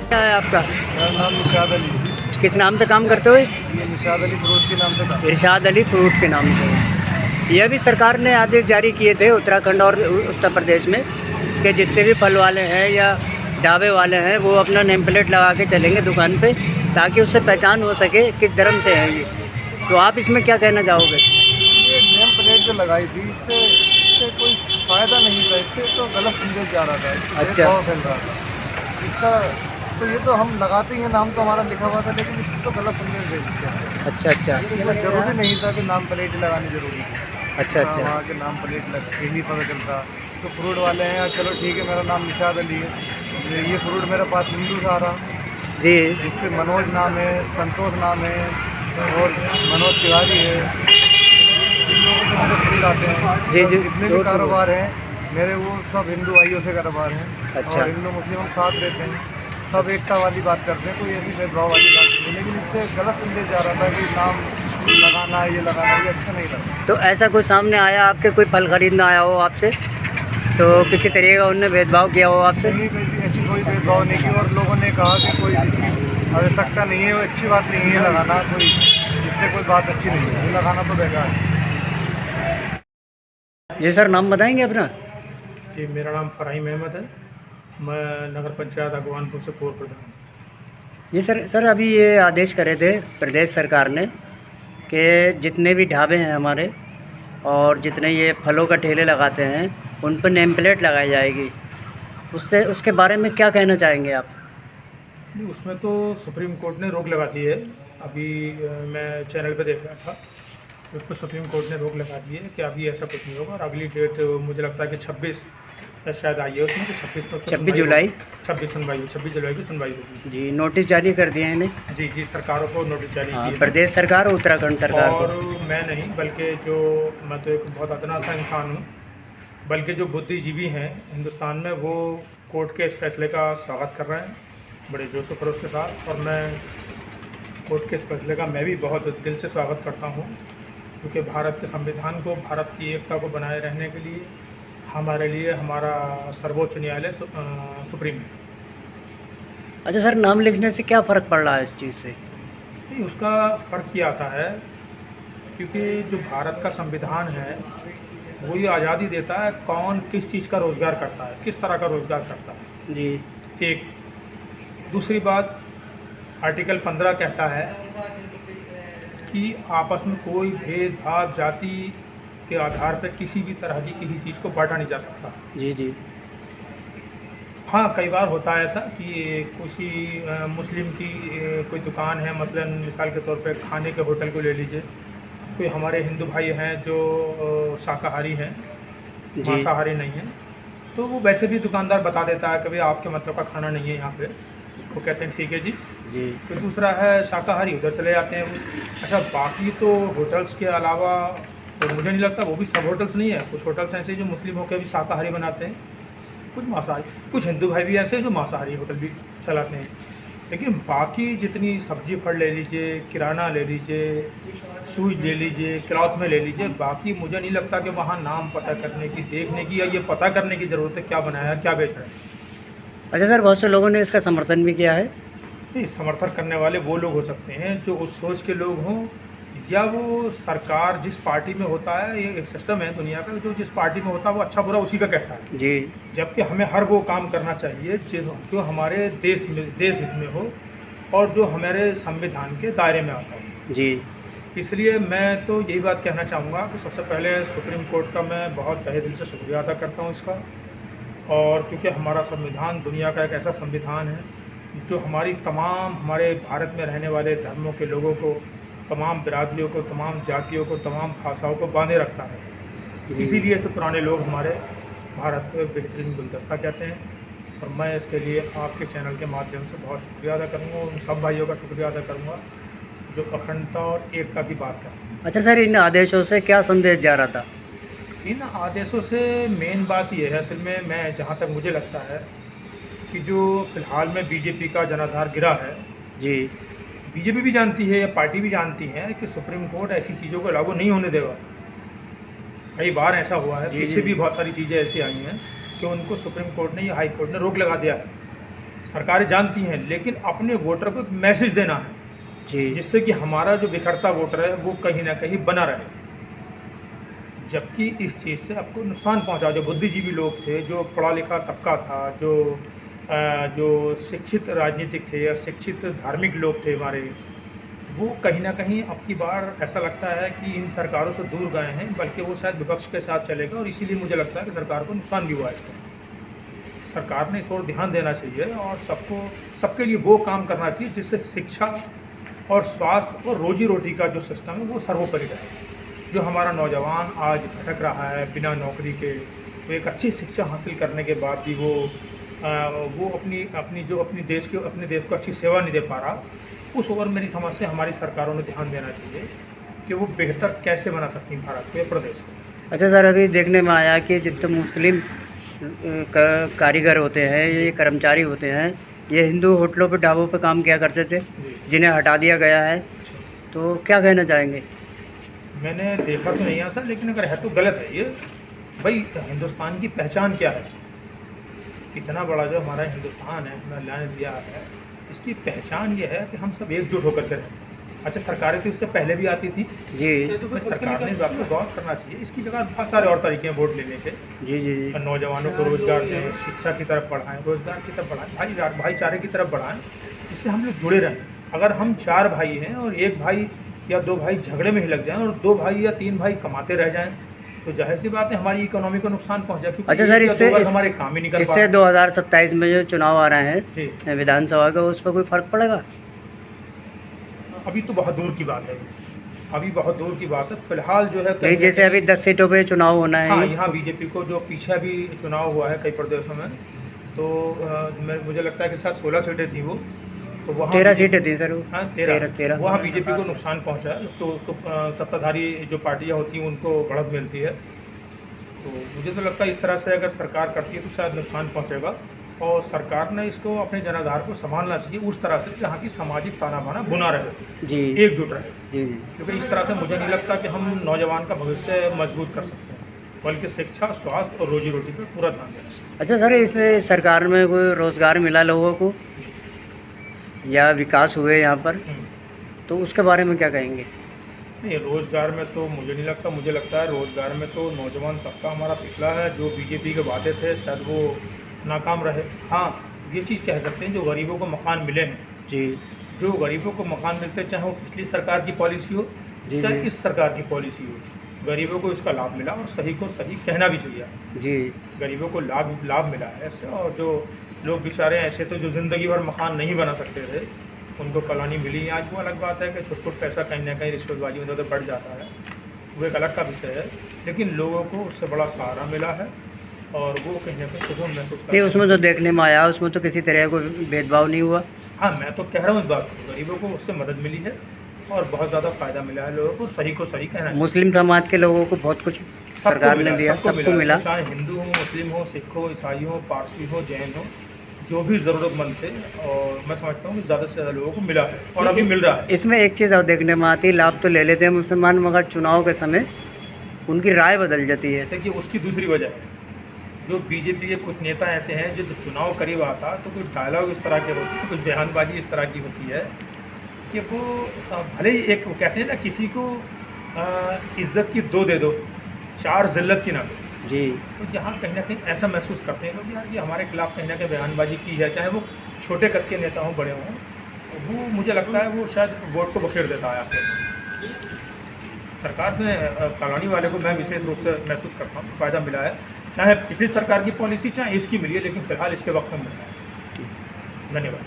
क्या है आपका? मेरा नाम निशाद अली है। किस नाम से काम करते हुए? ये निशाद अली फ्रूट के नाम से काम। इरशाद अली फ्रूट के नाम से। यह भी सरकार ने आदेश जारी किए थे उत्तराखंड और उत्तर प्रदेश में कि जितने भी फल वाले हैं या ढाबे वाले हैं वो अपना नेम प्लेट लगा के चलेंगे दुकान पे, ताकि उससे पहचान हो सके किस धर्म से हैं ये। तो आप इसमें क्या कहना चाहोगे? ये नेम प्लेट जो लगाई थी इससे कोई फ़ायदा नहीं था, इससे तो गलत संदेश जा रहा था, इससे अच्छा। भेदभाव फैल रहा था इसका। तो ये तो हम लगाते ही हैं, नाम तो हमारा लिखा हुआ था, लेकिन इससे तो गलत संदेश भेज दिया। अच्छा अच्छा ये जरूरी नहीं था कि नाम प्लेट ही लगानी जरूरी थी। अच्छा अच्छा वहाँ के नाम प्लेट लग के ही पता चलता। तो फ्रूट वाले हैं, चलो ठीक है, मेरा नाम निशाद अली है, ये फ्रूट मेरे पास हिंदू से आ रहा जी जिससे मनोज नाम है, संतोष नाम है और मनोज तिवारी है। फ्रूट आते हैं जी जी, जितने भी जोर से कारोबार हैं मेरे, वो सब हिंदू भाइयों से कारोबार हैं। अच्छा। और हिंदू मुस्लिम हम साथ रहते हैं, सब एकता वाली बात करते हैं, कोई ऐसी भेदभाव वाली बात नहीं। लेकिन इससे गलत संदेश जा रहा था कि नाम लगाना ये लगाना, ये अच्छा नहीं लगा। तो ऐसा कोई सामने आया आपके, कोई फल खरीदना आया हो आपसे तो किसी तरीके का उनने भेदभाव किया हो आपसे? नहीं, ऐसी कोई भेदभाव नहीं की, और लोगों ने कहा कि कोई इसकी आवश्यकता नहीं है, वो अच्छी बात नहीं है लगाना, कोई इससे कोई बात अच्छी नहीं है, लगाना तो बेकार है। जी सर, नाम बताएंगे अपना? जी, मेरा नाम फ़राहीम अहमद है। मैं नगर पंचायत अगवानपुर से पूर्व प्रधान। जी सर अभी ये आदेश करे थे प्रदेश सरकार ने कि जितने भी ढाबे हैं हमारे और जितने ये फलों का ठेले लगाते हैं उन पर नेम प्लेट लगाई जाएगी, उसके बारे में क्या कहना चाहेंगे आप? नहीं, उसमें तो सुप्रीम कोर्ट ने रोक लगा दी है। अभी मैं चैनल पे देख रहा था, उस पर सुप्रीम कोर्ट ने रोक लगा दी है कि अभी ऐसा कुछ नहीं होगा। और अगली डेट मुझे लगता है कि 26 शायद आई है उसमें, तो 26 तक 26 जुलाई 26 जुलाई की सुनवाई होगी। जी, नोटिस जारी कर दिए हैं इन्हें। जी, सरकारों को नोटिस जारी हाँ, किए हैं। प्रदेश सरकार और उत्तराखंड सरकार और को। मैं नहीं, बल्कि मैं तो एक बहुत अदना सा इंसान हूँ, बल्कि जो बुद्धिजीवी हैं हिंदुस्तान में वो कोर्ट के इस फैसले का स्वागत कर रहे हैं बड़े जोश व खरोश के साथ। और मैं कोर्ट के इस फैसले का मैं भी बहुत दिल से स्वागत करता हूँ, क्योंकि भारत के संविधान को, भारत की एकता को बनाए रहने के लिए हमारे लिए हमारा सर्वोच्च न्यायालय सुप्रीम है। अच्छा सर, नाम लिखने से क्या फ़र्क पड़ रहा है इस चीज़ से? नहीं, उसका फ़र्क ये आता है क्योंकि जो भारत का संविधान है वो ये आज़ादी देता है कौन किस चीज़ का रोज़गार करता है, किस तरह का रोज़गार करता है। जी। एक दूसरी बात, आर्टिकल 15 कहता है कि आपस में कोई भेदभाव जाति के आधार पर किसी भी तरह की किसी चीज़ को बांटा नहीं जा सकता। जी जी। हाँ, कई बार होता है ऐसा कि किसी मुस्लिम की कोई दुकान है, मसलन मिसाल के तौर पे खाने के होटल को ले लीजिए, कोई हमारे हिंदू भाई हैं जो शाकाहारी हैं, मांसाहारी नहीं हैं, तो वो वैसे भी दुकानदार बता देता है कि भाई आपके मतलब का खाना नहीं है यहाँ पे, वो कहते हैं ठीक है जी। फिर दूसरा है शाकाहारी, उधर चले जाते हैं वो। अच्छा, बाकी तो होटल्स के अलावा तो मुझे नहीं लगता वो भी सब होटल्स नहीं है, कुछ होटल्स ऐसे जो मुस्लिम होकर भी शाकाहारी बनाते हैं, कुछ मांसाहारी, कुछ हिंदू भाई भी ऐसे जो मांसाहारी होटल भी चलाते हैं। लेकिन बाकी जितनी सब्जी फल ले लीजिए, किराना ले लीजिए, शूज ले लीजिए, क्लॉथ में ले लीजिए, बाकी मुझे नहीं लगता कि वहाँ नाम पता करने की, देखने की या ये पता करने की ज़रूरत है क्या बनाया क्या बेच रहा है। अच्छा सर, बहुत से लोगों ने इसका समर्थन भी किया है। नहीं, समर्थन करने वाले वो लोग हो सकते हैं जो उस सोच के लोग हों, या वो सरकार जिस पार्टी में होता है, ये एक सिस्टम है दुनिया का, जो जिस पार्टी में होता है वो अच्छा बुरा उसी का कहता है जी। जबकि हमें हर वो काम करना चाहिए जो हमारे देश हित में हो और जो हमारे संविधान के दायरे में आता है जी। इसलिए मैं तो यही बात कहना चाहूँगा कि सबसे पहले सुप्रीम कोर्ट का मैं बहुत तहे दिल से शुक्रिया अदा करता हूँ इसका। और क्योंकि हमारा संविधान दुनिया का एक ऐसा संविधान है जो हमारे भारत में रहने वाले धर्मों के लोगों को, तमाम बिरादरियों को, तमाम जातियों को, तमाम भाषाओं को बांधे रखता है। इसीलिए से पुराने लोग हमारे भारत को बेहतरीन गुलदस्ता कहते हैं। और मैं इसके लिए आपके चैनल के माध्यम से बहुत शुक्रिया अदा करूँगा, उन सब भाइयों का शुक्रिया अदा करूँगा जो अखंडता और एकता की बात करते हैं। अच्छा सर, इन आदेशों से क्या संदेश जा रहा था? इन आदेशों से मेन बात यह है, असल में मैं जहाँ तक मुझे लगता है कि जो फ़िलहाल में बीजेपी का जनाधार गिरा है जी। बीजेपी भी जानती है या पार्टी भी जानती है कि सुप्रीम कोर्ट ऐसी चीज़ों को लागू नहीं होने देगा। कई बार ऐसा हुआ है, पीछे भी बहुत सारी चीज़ें ऐसी आई हैं कि उनको सुप्रीम कोर्ट ने या हाई कोर्ट ने रोक लगा दिया है। सरकारें जानती हैं, लेकिन अपने वोटर को एक मैसेज देना है जी जिससे कि हमारा जो बिखरता वोटर है वो कहीं ना कहीं बना रहे। जबकि इस चीज़ से आपको नुकसान पहुंचा। जो बुद्धिजीवी लोग थे, जो पढ़ा लिखा तबका था, जो शिक्षित राजनीतिक थे या शिक्षित धार्मिक लोग थे हमारे, वो कहीं ना कहीं अब की बार ऐसा लगता है कि इन सरकारों से दूर गए हैं, बल्कि वो शायद विपक्ष के साथ चलेगा। और इसीलिए मुझे लगता है कि सरकार को नुकसान भी हुआ इसका। सरकार ने इस ओर ध्यान देना चाहिए और सबके लिए वो काम करना चाहिए जिससे शिक्षा और स्वास्थ्य और रोजी रोटी का जो सिस्टम है वो सर्वोपरि रहे। जो हमारा नौजवान आज भटक रहा है बिना नौकरी के, तो एक अच्छी शिक्षा हासिल करने के बाद भी वो अपने देश को अच्छी सेवा नहीं दे पा रहा, उस ओर मेरी समझ से हमारी सरकारों ने ध्यान देना चाहिए कि वो बेहतर कैसे बना सकती हैं भारत को या प्रदेश को। अच्छा सर, अभी देखने में आया कि जितने मुस्लिम कारीगर होते हैं, ये कर्मचारी होते हैं, ये हिंदू होटलों पे ढाबों पे काम किया करते थे, जिन्हें हटा दिया गया है, तो क्या कहना चाहेंगे? मैंने देखा तो नहीं ऐसा, लेकिन अगर है तो गलत है ये। भाई हिंदुस्तान की पहचान क्या है? इतना बड़ा जो हमारा हिंदुस्तान है, हमें अल्लाह ने दिया है, इसकी पहचान ये है कि हम सब एकजुट होकर के रहें। अच्छा, सरकारें तो इससे पहले भी आती थी जी, तो फिर सरकार ने इस बात पर गौर करना चाहिए। इसकी जगह बहुत सारे और तरीके हैं वोट लेने के। जी जी जी नौजवानों को रोजगार दें, शिक्षा की तरफ बढ़ाएं, रोजगार की तरफ बढ़ाएं, भाईचारे की तरफ बढ़ाएं, जिससे हम लोग जुड़े रहें। अगर हम 4 भाई हैं और एक भाई या 2 भाई झगड़े में ही लग जाएं और 2 भाई या 3 भाई कमाते रह जाएं, तो जाहिर सी बात है हमारी इकोनॉमी को नुकसान पहुंचा। क्योंकि अच्छा सर, हमारे काम ही नहीं कर इससे 2027 में जो चुनाव आ रहे जी। हैं विधानसभा का, उस पर कोई फ़र्क पड़ेगा? अभी तो बहुत दूर की बात है, अभी बहुत दूर की बात है। फिलहाल जो है नहीं, जैसे अभी 10 सीटों पे चुनाव होना है। हाँ, यहाँ बीजेपी को जो पीछे भी चुनाव हुआ है कई प्रदेशों में, तो मुझे लगता है कि शायद 16 सीटें थी वो, तो वहाँ 13 सीटें थी सर वो। हाँ, 13 वहाँ बीजेपी को नुकसान पहुँचा है। तो सत्ताधारी जो पार्टियाँ होती हैं उनको बढ़त मिलती है। तो मुझे तो लगता है इस तरह से अगर सरकार करती है तो शायद नुकसान पहुँचेगा। और सरकार ने इसको अपने जनाधार को संभालना चाहिए उस तरह से जहाँ की सामाजिक ताना बाना बुना रहे जी, एकजुट रहे जी जी। क्योंकि इस तरह से मुझे नहीं लगता कि हम नौजवान का भविष्य मजबूत कर सकते हैं, बल्कि शिक्षा, स्वास्थ्य और रोजी रोटी पर पूरा ध्यान देना चाहिए। अच्छा सर, इसमें सरकार में कोई रोज़गार मिला लोगों को या विकास हुए यहाँ पर, तो उसके बारे में क्या कहेंगे? नहीं, रोज़गार में तो मुझे नहीं लगता। मुझे लगता है रोज़गार में तो नौजवान तबका हमारा पिछला है। जो बीजेपी के वादे थे शायद वो नाकाम रहे। हाँ, ये चीज़ कह सकते हैं जो गरीबों को मकान मिले हैं जी, जो गरीबों को मकान मिलते, चाहे वो पिछली सरकार की पॉलिसी हो जी चाहे जी इस सरकार की पॉलिसी हो, गरीबों को इसका लाभ मिला और सही को सही कहना भी चाहिए। जी गरीबों को लाभ मिला है इससे। और जो लोग बेचारे ऐसे तो जो ज़िंदगी भर मकान नहीं बना सकते थे, उनको कॉलोनी मिली। आज वो अलग बात है कि छुट पैसा कहीं ना कहीं रिश्वतबाजी में तो बढ़ जाता है, वो एक अलग का विषय है, लेकिन लोगों को उससे बड़ा सहारा मिला है और वो कहीं ना कहीं सुकून महसूस करते नहीं, उसमें तो देखने में आया, उसमें तो किसी तरह को भेदभाव नहीं हुआ। हाँ, मैं तो कह रहा हूँ इस बात को, गरीबों को उससे मदद मिली है और बहुत ज़्यादा फ़ायदा मिला है लोगों को। सही को सही कहना चाहिए। मुस्लिम समाज के लोगों को बहुत कुछ सरकार ने दिया, सबको मिला। चाहे हिंदू हो, मुस्लिम हो, सिख हो, ईसाई हो, पारसी हो, जैन हो, जो भी ज़रूरतमंद थे, और मैं समझता हूँ कि ज़्यादा से ज़्यादा लोगों को मिला है और अभी मिल रहा है। इसमें एक चीज़ और देखने में आती है, लाभ तो ले लेते हैं मुसलमान, मगर चुनाव के समय उनकी राय बदल जाती है। देखिए, उसकी दूसरी वजह है, जो बीजेपी के कुछ नेता ऐसे हैं जो चुनाव करीब आता तो कुछ डायलॉग इस तरह के होते हैं, कुछ बयानबाजी इस तरह की होती है कि वो भले ही एक, वो कहते हैं ना, किसी को इज्जत की 2 दे दो, 4 जिल्लत की ना दो जी। तो यहाँ कहीं ना कहीं ऐसा महसूस करते हैं लोग, यार ये हमारे खिलाफ कहीं ना कहीं बयानबाजी की है, चाहे वो छोटे कद के नेता हों, बड़े हों, वो मुझे लगता है वो शायद वोट को बखेर देता है आपको। सरकार ने कॉलोनी वाले को मैं विशेष रूप से महसूस करता हूँ फ़ायदा मिला है, चाहे पिछली सरकार की पॉलिसी चाहे इसकी मिली है, लेकिन फिलहाल इसके वक्त में मिला है। धन्यवाद।